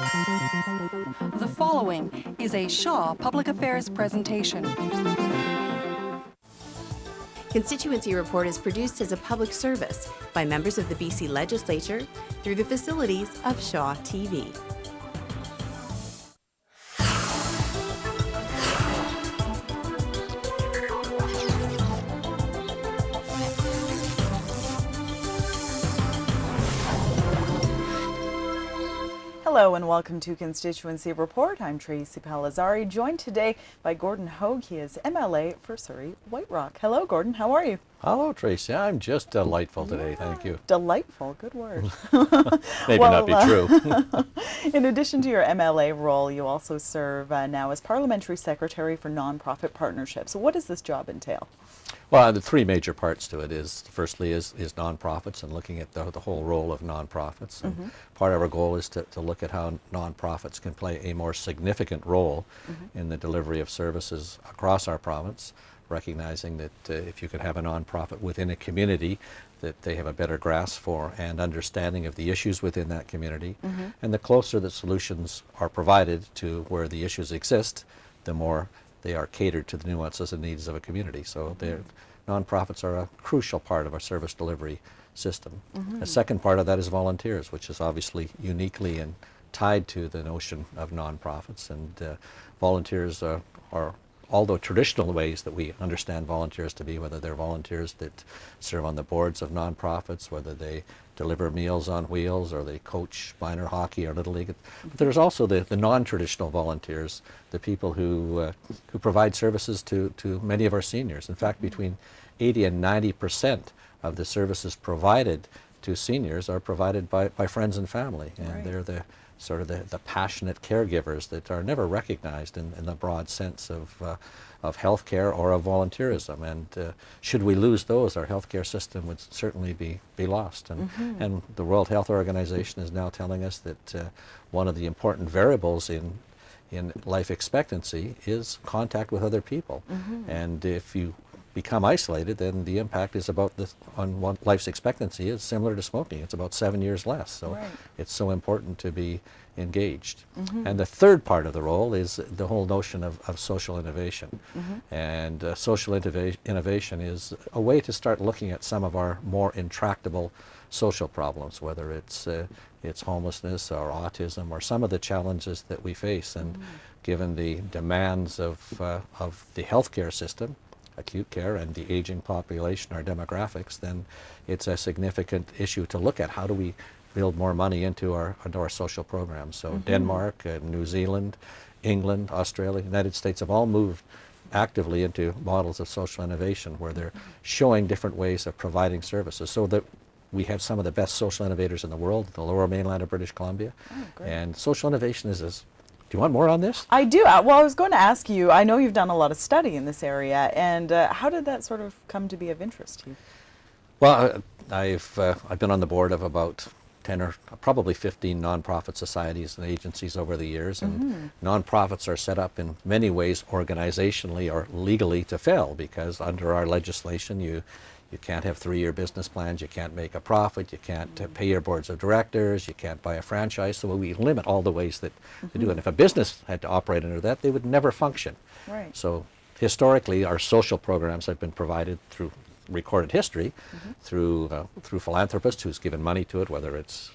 The following is a Shaw Public Affairs presentation. Constituency Report is produced as a public service by members of the BC Legislature through the facilities of Shaw TV. Hello and welcome to Constituency Report. I'm Tracy Palazzari, joined today by Gordon Hogg. He is MLA for Surrey, White Rock. Hello, Gordon. How are you? Hello, Tracy. I'm just delightful today. Thank you. Delightful. Good word. Maybe not be true. In addition to your MLA role, you also serve now as Parliamentary Secretary for Nonprofit Partnerships. What does this job entail? Well, the three major parts to it is, firstly, is nonprofits and looking at the whole role of nonprofits. And part of our goal is to look at how nonprofits can play a more significant role in the delivery of services across our province, recognizing that if you could have a nonprofit within a community, that they have a better grasp for and understanding of the issues within that community. And the closer the solutions are provided to where the issues exist, the more they are catered to the nuances and needs of a community. So nonprofits are a crucial part of our service delivery system. The second part of that is volunteers, which is obviously uniquely and tied to the notion of nonprofits. And volunteers are, although traditional ways that we understand volunteers to be, whether they're volunteers that serve on the boards of nonprofits, whether they deliver Meals on Wheels or they coach minor hockey or Little League. But there's also the non-traditional volunteers, the people who provide services to many of our seniors. In fact, between 80 and 90% of the services provided to seniors are provided by friends and family. And they're the sort of the passionate caregivers that are never recognized in the broad sense of healthcare or of volunteerism. And should we lose those, our healthcare system would certainly be lost. And the World Health Organization is now telling us that one of the important variables in life expectancy is contact with other people. And if you become isolated, then the impact is on what life's expectancy is similar to smoking. It's about 7 years less. So it's so important to be engaged. And the third part of the role is the whole notion of social innovation. And social innovation is a way to start looking at some of our more intractable social problems, whether it's homelessness or autism or some of the challenges that we face. And given the demands of the healthcare system, acute care, and the aging population, our demographics, then it's a significant issue to look at. How do we build more money into our social programs? So Denmark, New Zealand, England, Australia, United States have all moved actively into models of social innovation where they're showing different ways of providing services, so that we have some of the best social innovators in the world, the lower mainland of British Columbia. And social innovation is do you want more on this? I do. Well, I was going to ask you, I know you've done a lot of study in this area, and how did that sort of come to be of interest to you? Well, I've been on the board of about 10 or probably 15 nonprofit societies and agencies over the years, and nonprofits are set up in many ways organizationally or legally to fail, because under our legislation you can't have 3-year business plans, you can't make a profit, you can't pay your boards of directors, you can't buy a franchise, so we limit all the ways that they do it. And if a business had to operate under that, they would never function. So historically, our social programs have been provided through recorded history, through philanthropists who's given money to it, whether it's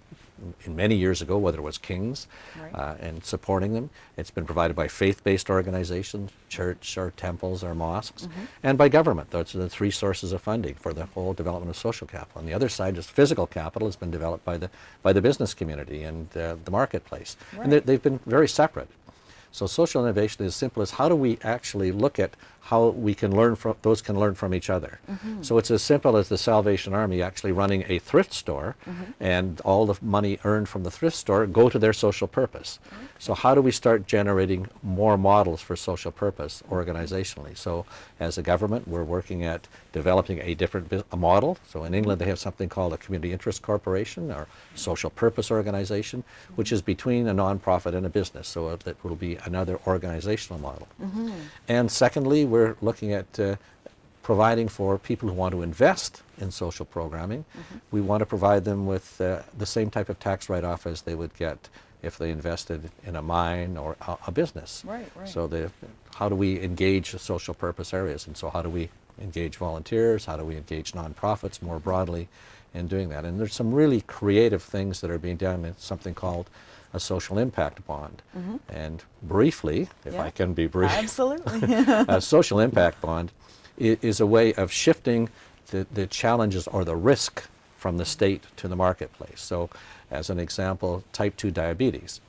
in many years ago, whether it was King's and supporting them. It's been provided by faith-based organizations, church or temples or mosques, and by government. Those are the three sources of funding for the whole development of social capital. On the other side, just physical capital has been developed by the business community and the marketplace. And they've been very separate. So social innovation is as simple as how do we actually look at how we can learn from, those can learn from each other. So it's as simple as the Salvation Army actually running a thrift store, and all the money earned from the thrift store go to their social purpose. So how do we start generating more models for social purpose organizationally? So as a government, we're working at developing a different model. So in England, they have something called a community interest corporation or social purpose organization, which is between a nonprofit and a business. So that will be another organizational model. And secondly, we're looking at providing for people who want to invest in social programming. We want to provide them with the same type of tax write-off as they would get if they invested in a mine or a business. Right, right. So how do we engage the social purpose areas? And so how do we engage volunteers? How do we engage nonprofits more broadly in doing that? And there's some really creative things that are being done. It's something called a social impact bond. And briefly, if Yeah. I can be brief, Absolutely. a social impact bond is a way of shifting the challenges or the risk from the state to the marketplace. So as an example, type 2 diabetes.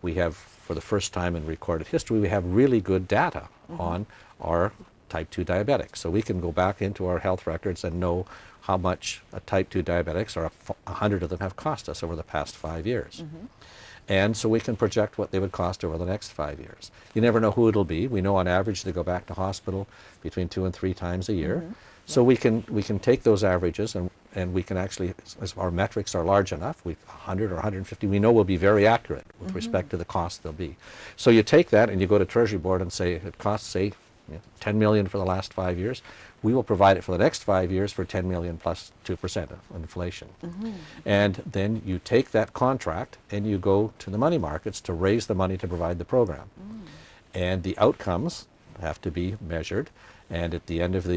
We have, for the first time in recorded history, we have really good data on our type 2 diabetics. So we can go back into our health records and know how much a type 2 diabetics, or 100 of them, have cost us over the past 5 years. And so we can project what they would cost over the next 5 years. You never know who it'll be. We know on average they go back to hospital between 2 and 3 times a year. So we can take those averages, and we can actually, as our metrics are large enough, 100 or 150, we know we'll be very accurate with respect to the cost they'll be. So you take that and you go to Treasury Board and say it costs, say, 10 million for the last 5 years. We will provide it for the next 5 years for 10 million plus 2% of inflation. And then you take that contract and you go to the money markets to raise the money to provide the program. And the outcomes have to be measured, and at the end of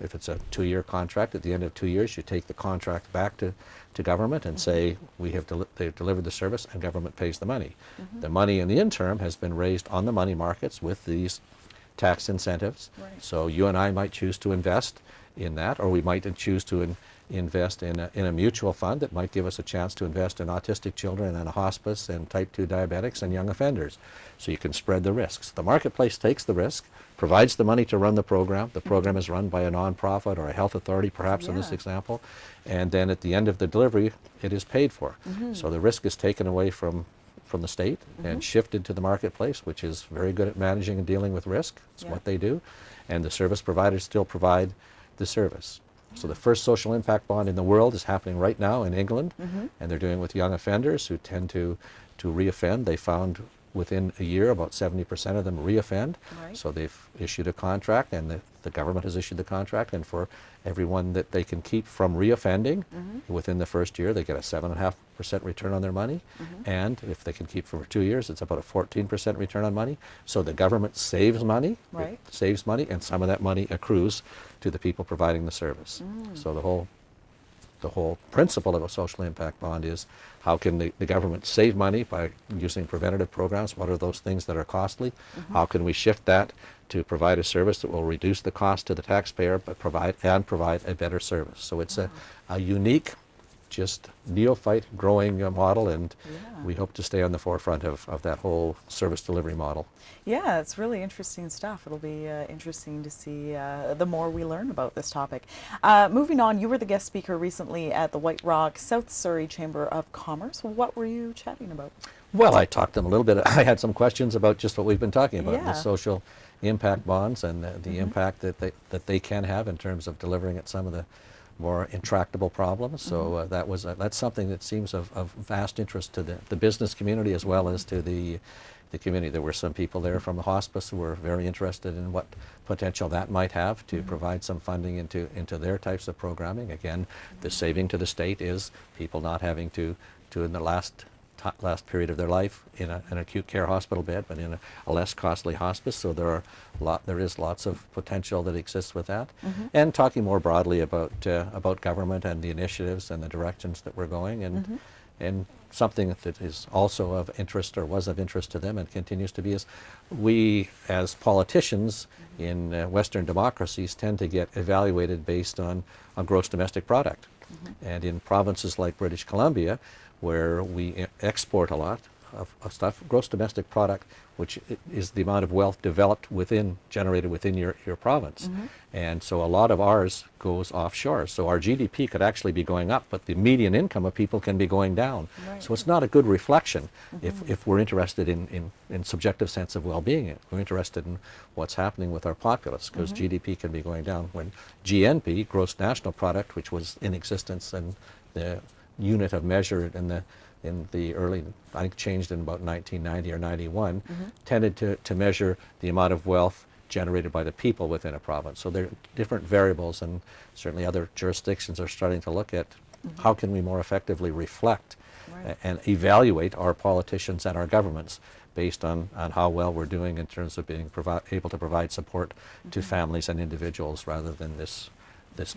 if it's a 2-year contract, at the end of 2 years you take the contract back to government and say they've delivered the service, and government pays the money. The money in the interim has been raised on the money markets with these tax incentives. Right. So you and I might choose to invest in that, or we might choose to invest in a mutual fund that might give us a chance to invest in autistic children and a hospice and type 2 diabetics and young offenders. So you can spread the risks. The marketplace takes the risk, provides the money to run the program. The program is run by a nonprofit or a health authority, perhaps in this Yeah. example, and then at the end of the delivery it is paid for. So the risk is taken away from the state and shifted to the marketplace, which is very good at managing and dealing with risk. It's Yeah. what they do. And the service providers still provide the service. So the first social impact bond in the world is happening right now in England, and they're doing it with young offenders who tend to reoffend. They found within a year about 70% of them reoffend. Right. So they've issued a contract, and the government has issued the contract, and for everyone that they can keep from reoffending within the first year, they get a 7.5% return on their money. And if they can keep for 2 years, it's about a 14% return on money. So the government saves money, Right. it saves money, and some of that money accrues to the people providing the service. So the whole principle of a social impact bond is how can the government save money by using preventative programs? What are those things that are costly? How can we shift that to provide a service that will reduce the cost to the taxpayer but provide a better service? So it's a unique, just neophyte growing model, and Yeah. we hope to stay on the forefront of that whole service delivery model. Yeah, it's really interesting stuff. It'll be interesting to see the more we learn about this topic. Moving on, you were the guest speaker recently at the White Rock South Surrey Chamber of Commerce. What were you chatting about? Well, I talked to them a little bit. I had some questions about just what we've been talking about, Yeah. the social impact bonds and the impact that they can have in terms of delivering at some of the more intractable problems. So that's something that seems of vast interest to the business community as well as to the community. There were some people there from the hospice who were very interested in what potential that might have to provide some funding into their types of programming. Again, the saving to the state is people not having to in the last period of their life in an acute care hospital bed, but in a less costly hospice. So there is lots of potential that exists with that. And talking more broadly about government and the initiatives and the directions that we're going, and something that is also of interest, or was of interest to them and continues to be, is we as politicians in Western democracies tend to get evaluated based on gross domestic product. And in provinces like British Columbia, where we export a lot of stuff, gross domestic product, which is the amount of wealth generated within your province. And so a lot of ours goes offshore. So our GDP could actually be going up, but the median income of people can be going down. Right. So it's not a good reflection if we're interested in subjective sense of well-being. We're interested in what's happening with our populace, because GDP can be going down when GNP, gross national product, which was in existence and the unit of measure in the early, I think changed in about 1990 or 91, tended to measure the amount of wealth generated by the people within a province. So there are different variables, and certainly other jurisdictions are starting to look at how can we more effectively reflect Right. and evaluate our politicians and our governments based on how well we're doing in terms of being able to provide support to families and individuals, rather than this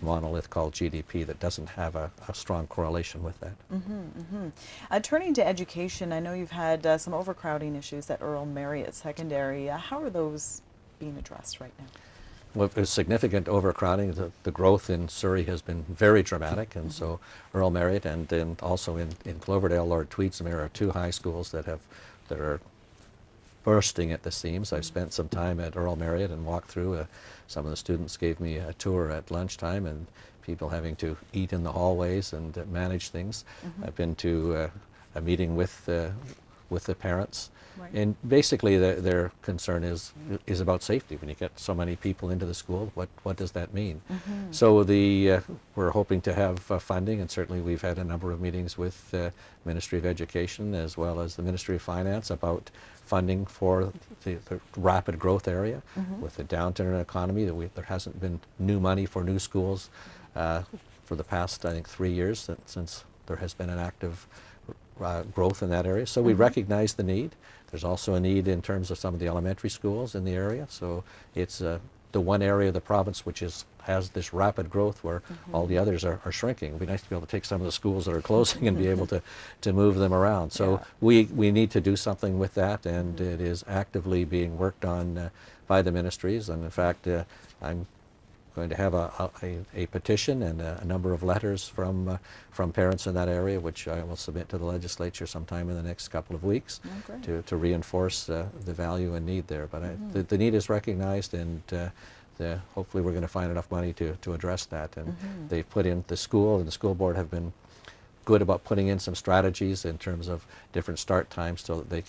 monolith called GDP that doesn't have a strong correlation with that. Turning to education, I know you've had some overcrowding issues at Earl Marriott Secondary. How are those being addressed right now? Well, there's significant overcrowding. The growth in Surrey has been very dramatic, and so Earl Marriott and then also in Cloverdale, Lord Tweedsmuir are two high schools that are bursting at the seams. I've spent some time at Earl Marriott and walked through. Some of the students gave me a tour at lunchtime, and people having to eat in the hallways and manage things. I've been to a meeting with the parents. Right. And basically their concern is about safety. When you get so many people into the school, what does that mean? So we're hoping to have funding, and certainly we've had a number of meetings with the Ministry of Education as well as the Ministry of Finance about funding for the rapid growth area. With the downturn in the economy, there hasn't been new money for new schools for the past, I think, 3 years since there has been an active growth in that area. So we recognize the need. There's also a need in terms of some of the elementary schools in the area. So it's the one area of the province which has this rapid growth where all the others are shrinking. It would be nice to be able to take some of the schools that are closing and be able to move them around. So we need to do something with that, and it is actively being worked on by the ministries. And in fact, I'm going to have a petition and a number of letters from parents in that area, which I will submit to the legislature sometime in the next couple of weeks to reinforce the value and need there. But the need is recognized, and hopefully we're going to find enough money to address that. And they've put in, the school and the school board have been good about putting in some strategies in terms of different start times so that they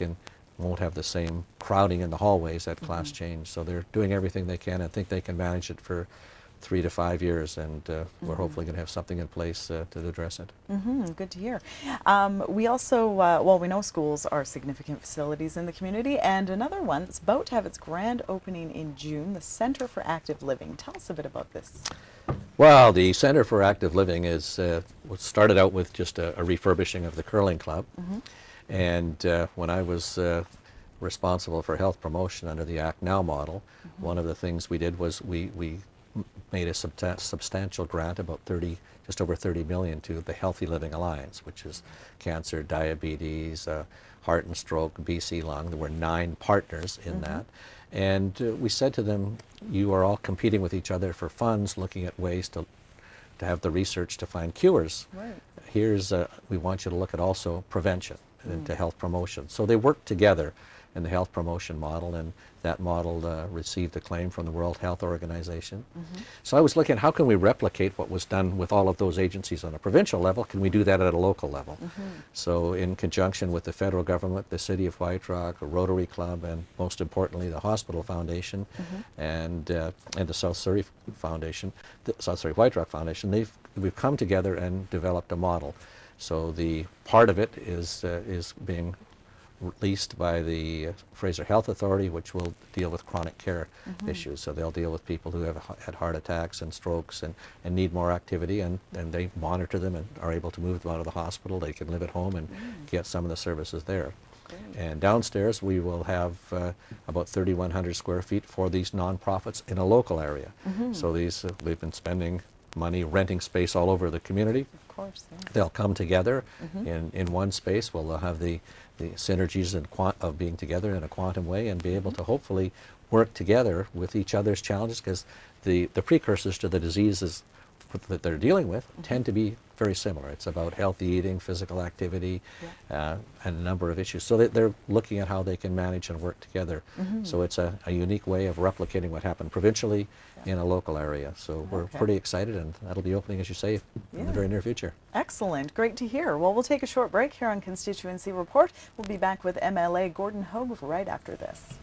won't have the same crowding in the hallways at class change. So they're doing everything they can. I think they can manage it for 3 to 5 years, and we're hopefully going to have something in place to address it. Good to hear. We also, well, we know schools are significant facilities in the community, and another one that's about to have its grand opening in June, the Centre for Active Living. Tell us a bit about this. Well, the Centre for Active Living is started out with just a refurbishing of the curling club, and when I was responsible for health promotion under the Act Now model, one of the things we did was we made a substantial grant, about just over 30 million, to the Healthy Living Alliance, which is cancer, diabetes, heart and stroke, BC Lung. There were 9 partners in that. And we said to them, you are all competing with each other for funds, looking at ways to have the research to find cures. Right. We want you to look at also prevention and to health promotion. So they work together in the health promotion model, and that model received acclaim from the World Health Organization. So I was looking at how can we replicate what was done with all of those agencies on a provincial level? Can we do that at a local level? So in conjunction with the federal government, the City of White Rock, a Rotary Club, and most importantly the Hospital Foundation and the South Surrey Foundation, the South Surrey White Rock Foundation, we've come together and developed a model. So the part of it is being released by the Fraser Health Authority, which will deal with chronic care issues. So they'll deal with people who have had heart attacks and strokes and need more activity, and they monitor them and are able to move them out of the hospital. They can live at home and get some of the services there. And downstairs we will have about 3,100 square feet for these nonprofits in a local area. So we've been spending money renting space all over the community. Of course. Yeah. They'll come together in one space. They'll have the synergies of being together in a quantum way, and be able to hopefully work together with each other's challenges, because the precursors to the diseases that they're dealing with tend to be very similar. It's about healthy eating, physical activity, and a number of issues. So they're looking at how they can manage and work together. So it's a unique way of replicating what happened provincially in a local area. So we're pretty excited, and that'll be opening, as you say, in the very near future. Excellent. Great to hear. Well, we'll take a short break here on Constituency Report. We'll be back with MLA Gordon Hogg right after this.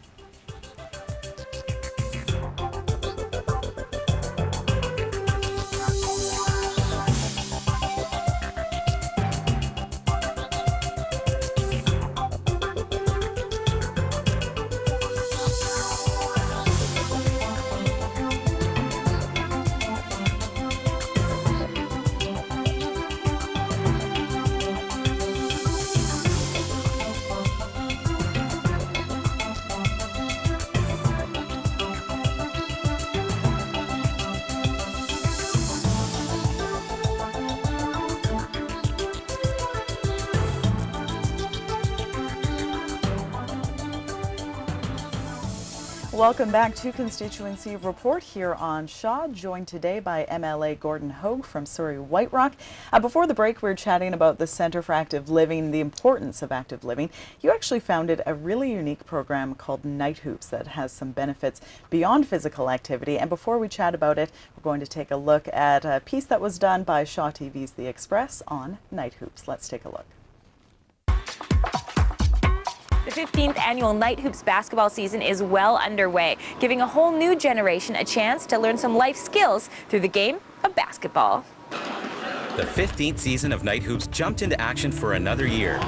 Welcome back to Constituency Report here on Shaw, joined today by MLA Gordon Hogg from Surrey White Rock. Before the break, we were chatting about the Centre for Active Living, the importance of active living. You actually founded a really unique program called Night Hoops that has some benefits beyond physical activity. And before we chat about it, we're going to take a look at a piece that was done by Shaw TV's The Express on Night Hoops. Let's take a look. The 15th annual Night Hoops basketball season is well underway, giving a whole new generation a chance to learn some life skills through the game of basketball. The 15th season of Night Hoops jumped into action for another year.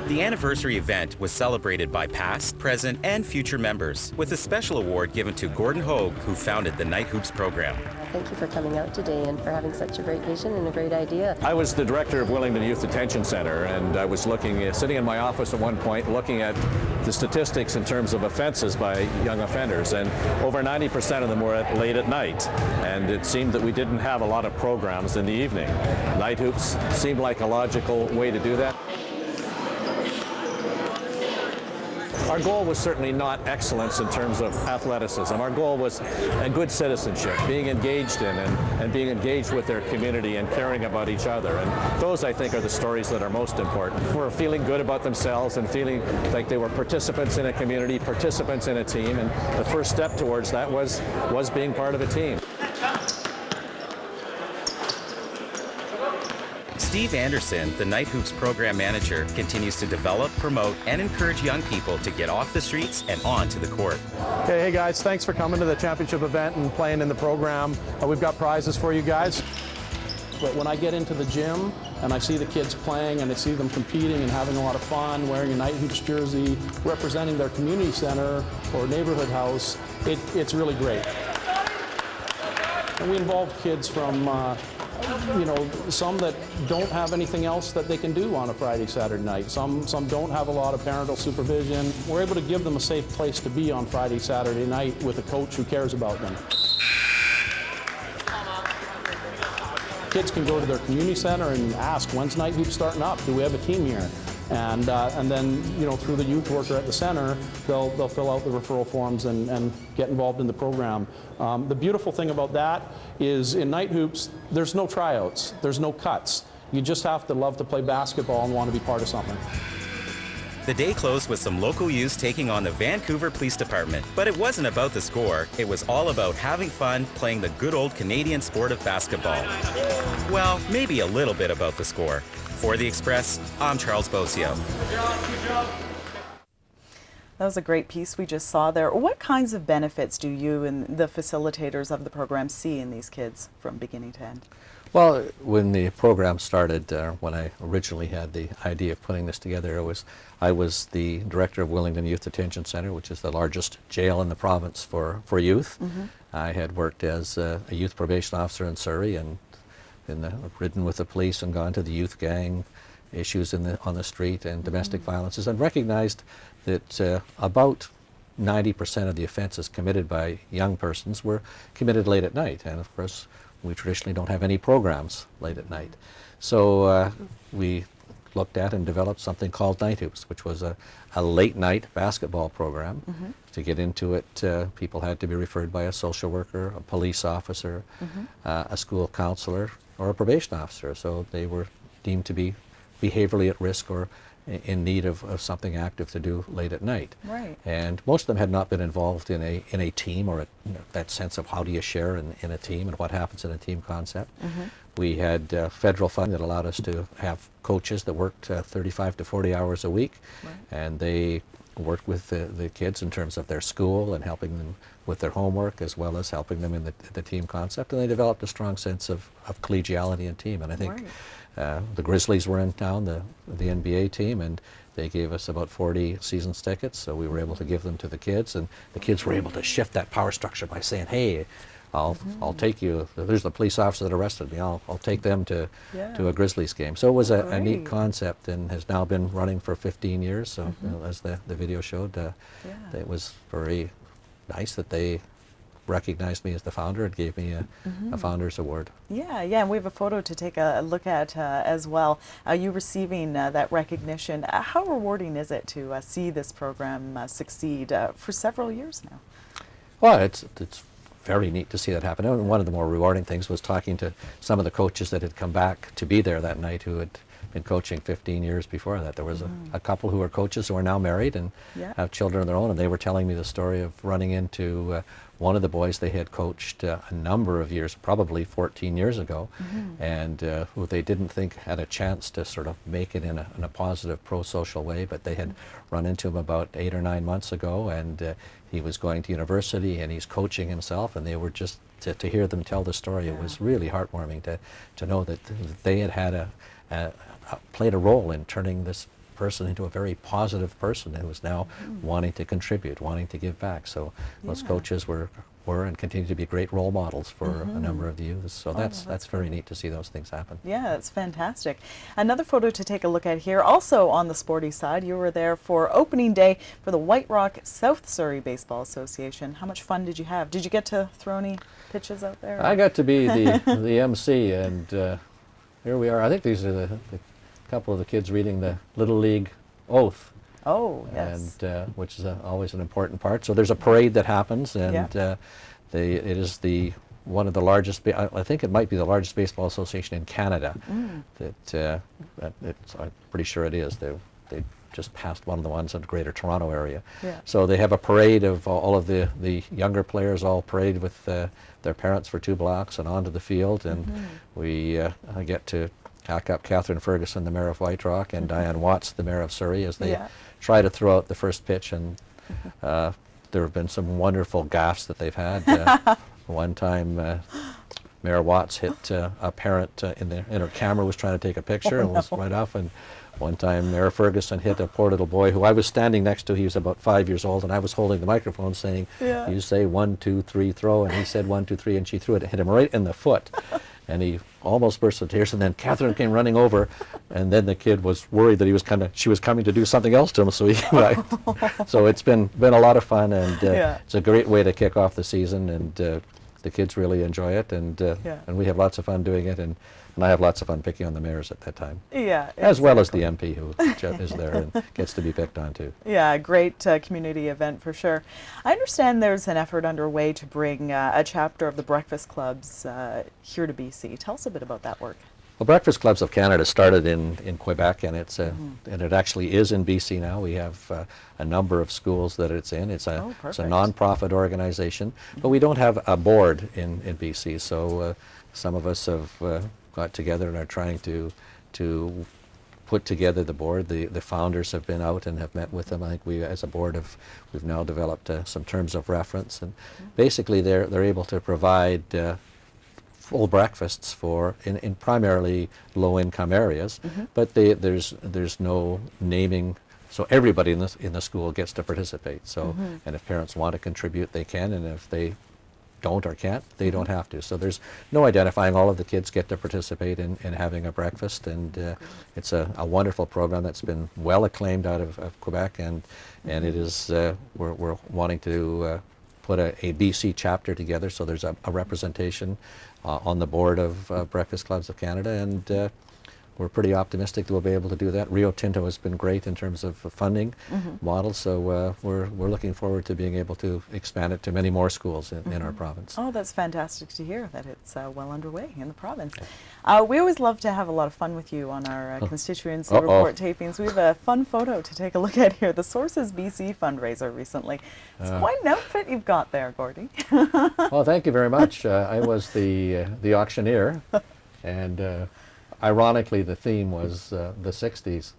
The anniversary event was celebrated by past, present, and future members, with a special award given to Gordon Hogg, who founded the Night Hoops program. Thank you for coming out today and for having such a great vision and a great idea. I was the director of Willingdon Youth Detention Center, and I was sitting in my office at one point looking at the statistics in terms of offenses by young offenders, and over 90% of them were late at night, and it seemed that we didn't have a lot of programs in the evening. Night Hoops seemed like a logical way to do that. Our goal was certainly not excellence in terms of athleticism. Our goal was a good citizenship, being engaged in and being engaged with their community and caring about each other. And those, I think, are the stories that are most important. For feeling good about themselves and feeling like they were participants in a community, participants in a team. And the first step towards that was being part of a team. Steve Anderson, the Night Hoops program manager, continues to develop, promote, and encourage young people to get off the streets and onto the court. Hey guys, thanks for coming to the championship event and playing in the program. We've got prizes for you guys. But when I get into the gym and I see the kids playing and I see them competing and having a lot of fun, wearing a Night Hoops jersey, representing their community center or neighborhood house, it's really great. And we involve kids from some that don't have anything else that they can do on a Friday, Saturday night. Some don't have a lot of parental supervision. We're able to give them a safe place to be on Friday, Saturday night with a coach who cares about them. Kids can go to their community center and ask, when's Night Hoops starting up? Do we have a team here? And then, through the youth worker at the center, they'll fill out the referral forms and get involved in the program. The beautiful thing about that is in Night Hoops, there's no tryouts, there's no cuts. You just have to love to play basketball and want to be part of something. The day closed with some local youths taking on the Vancouver Police Department. But it wasn't about the score, it was all about having fun playing the good old Canadian sport of basketball. Well, maybe a little bit about the score. For The Express, I'm Charles Bosio. That was a great piece we just saw there. What kinds of benefits do you and the facilitators of the program see in these kids from beginning to end? Well, when the program started, when I originally had the idea of putting this together, I was the director of Willingdon Youth Detention Center, which is the largest jail in the province for youth. Mm-hmm. I had worked as a youth probation officer in Surrey and ridden with the police and gone to the youth gang issues on the street and domestic violences, and recognized that about 90% of the offenses committed by young persons were committed late at night. And of course, we traditionally don't have any programs late at night. So we looked at and developed something called Night Hoops, which was a late night basketball program. Mm-hmm. To get into it, people had to be referred by a social worker, a police officer, a school counselor, or a probation officer. So they were deemed to be behaviorally at risk or in need of something active to do late at night. Right. And most of them had not been involved in a team or that sense of how do you share in a team and what happens in a team concept. Mm-hmm. We had federal funding that allowed us to have coaches that worked 35 to 40 hours a week, right. And they worked with the kids in terms of their school and helping them with their homework as well as helping them in the team concept, and they developed a strong sense of collegiality and team. And I think the Grizzlies were in town, the NBA team, and they gave us about 40 seasons tickets, so we were able to give them to the kids, and the kids were able to shift that power structure by saying, hey, I'll take you, there's the police officer that arrested me, I'll take them to a Grizzlies game. So it was a neat concept and has now been running for 15 years, so as the video showed, it was very nice that they recognized me as the founder and gave me a Founders Award. Yeah, yeah, and we have a photo to take a look at as well. You receiving that recognition. How rewarding is it to see this program succeed for several years now? Well, it's very neat to see that happen. And one of the more rewarding things was talking to some of the coaches that had come back to be there that night who had been coaching 15 years before that. There was a couple who were coaches who are now married and have children of their own, and they were telling me the story of running into one of the boys they had coached a number of years, probably 14 years ago, and who they didn't think had a chance to sort of make it in a positive pro-social way, but they had run into him about 8 or 9 months ago, and he was going to university and he's coaching himself, and they were just, to hear them tell the story, it was really heartwarming to know that they had played a role in turning this person into a very positive person who was now wanting to contribute, wanting to give back. So those coaches were and continue to be great role models for a number of the youth. So that's very neat to see those things happen. Yeah, that's fantastic. Another photo to take a look at here, also on the sporty side. You were there for opening day for the White Rock South Surrey Baseball Association. How much fun did you have? Did you get to throw any pitches out there? I got to be the MC, and here we are. I think these are the couple of the kids reading the Little League Oath. Oh, yes. And which is always an important part. So there's a parade that happens, and it is one of the largest. I think it might be the largest baseball association in Canada. I'm pretty sure it is. They just passed one of the ones in the Greater Toronto area. Yeah. So they have a parade of all of the younger players all parade with their parents for 2 blocks and onto the field, and we get to hack up Catherine Ferguson, the mayor of White Rock, and Diane Watts, the mayor of Surrey, as they try to throw out the first pitch. And there have been some wonderful gaffes that they've had. One time, Mayor Watts hit a parent in her camera, was trying to take a picture and was right off. And one time, Mayor Ferguson hit a poor little boy who I was standing next to. He was about 5 years old, and I was holding the microphone saying, "You say 1, 2, 3, throw," and he said 1, 2, 3, and she threw it. It hit him right in the foot. And he almost burst into tears, and then Catherine came running over, and then the kid was worried that she was coming to do something else to him. So so it's been a lot of fun, and it's a great way to kick off the season, and the kids really enjoy it, and we have lots of fun doing it, and I have lots of fun picking on the mayors at that time. Yeah, as well as the MP who is there and gets to be picked on too. Yeah, great community event for sure. I understand there's an effort underway to bring a chapter of the Breakfast Clubs here to BC. Tell us a bit about that work. Well, Breakfast Clubs of Canada started in Quebec, and and it actually is in BC now. We have a number of schools that it's in. It's a non-profit organization, but we don't have a board in BC. So some of us have got together and are trying to put together the board. The founders have been out and have met with them. I think we, as a board, we've now developed some terms of reference, and basically they're able to provide full breakfasts in primarily low-income areas, but there's no naming, so everybody in the school gets to participate. So, and if parents want to contribute, they can, and if they don't or can't, they don't have to. So there's no identifying. All of the kids get to participate in having a breakfast, and it's a wonderful program that's been well acclaimed out of Quebec, and it is we're wanting to put a BC chapter together, so there's a representation on the board of Breakfast Clubs of Canada, and we're pretty optimistic that we'll be able to do that. Rio Tinto has been great in terms of funding models, so we're looking forward to being able to expand it to many more schools in our province. Oh, that's fantastic to hear that it's well underway in the province. We always love to have a lot of fun with you on our constituency report tapings. We have a fun photo to take a look at here. The Sources BC fundraiser recently. It's quite an outfit you've got there, Gordy. Well, thank you very much. I was the auctioneer, and ironically, the theme was the 60s,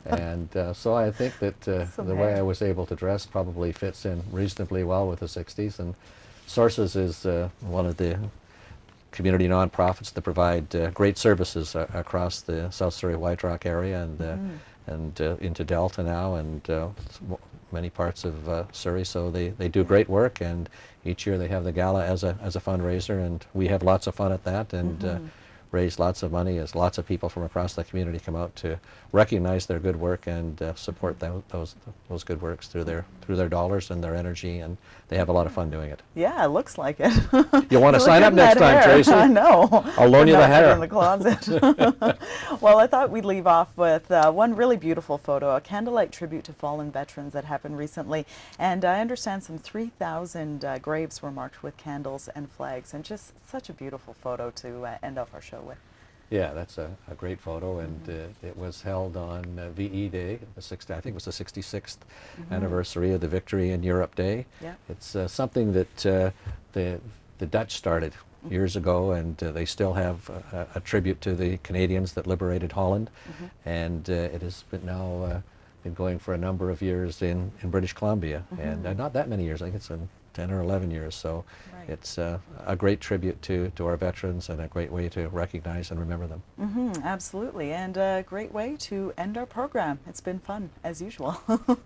and so I think that the way I was able to dress probably fits in reasonably well with the 60s. And Sources is one of the community nonprofits that provide great services across the South Surrey White Rock area, and into Delta now, and many parts of Surrey. So they do great work, and each year they have the gala as a fundraiser, and we have lots of fun at that, and raised lots of money as lots of people from across the community come out to recognize their good work and support those good works through their dollars and their energy, and they have a lot of fun doing it. Yeah, it looks like it. You want to sign up next time, Tracy? I know. I'll loan you the hair. In the closet. Well, I thought we'd leave off with one really beautiful photo, a candlelight tribute to fallen veterans that happened recently. And I understand some 3,000 graves were marked with candles and flags, and just such a beautiful photo to end off our show with. Yeah, that's a great photo, and it was held on VE Day, I think it was the 66th anniversary of the Victory in Europe Day. Yeah. It's something that the Dutch started years ago, and they still have a tribute to the Canadians that liberated Holland, and it has been now been going for a number of years in British Columbia, and not that many years, I think it's 10 or 11 years, so it's a great tribute to our veterans and a great way to recognize and remember them. Absolutely, and a great way to end our program. It's been fun, as usual.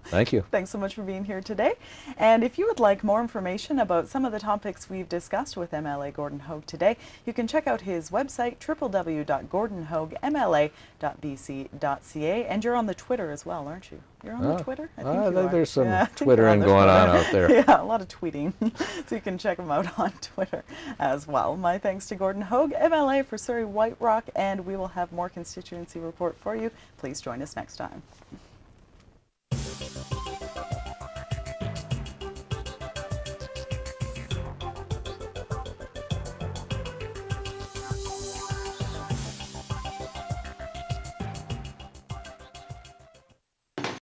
Thank you. Thanks so much for being here today. And if you would like more information about some of the topics we've discussed with MLA Gordon Hogg today, you can check out his website, www.gordonhogg.mla.bc.ca, and you're on the Twitter as well, aren't you? You're on the Twitter? I think you are. There's some I Twittering going on out there. Yeah, a lot of tweeting. So you can check him out on Twitter as well. My thanks to Gordon Hogg, MLA for Surrey White Rock, and we will have more constituency report for you. Please join us next time.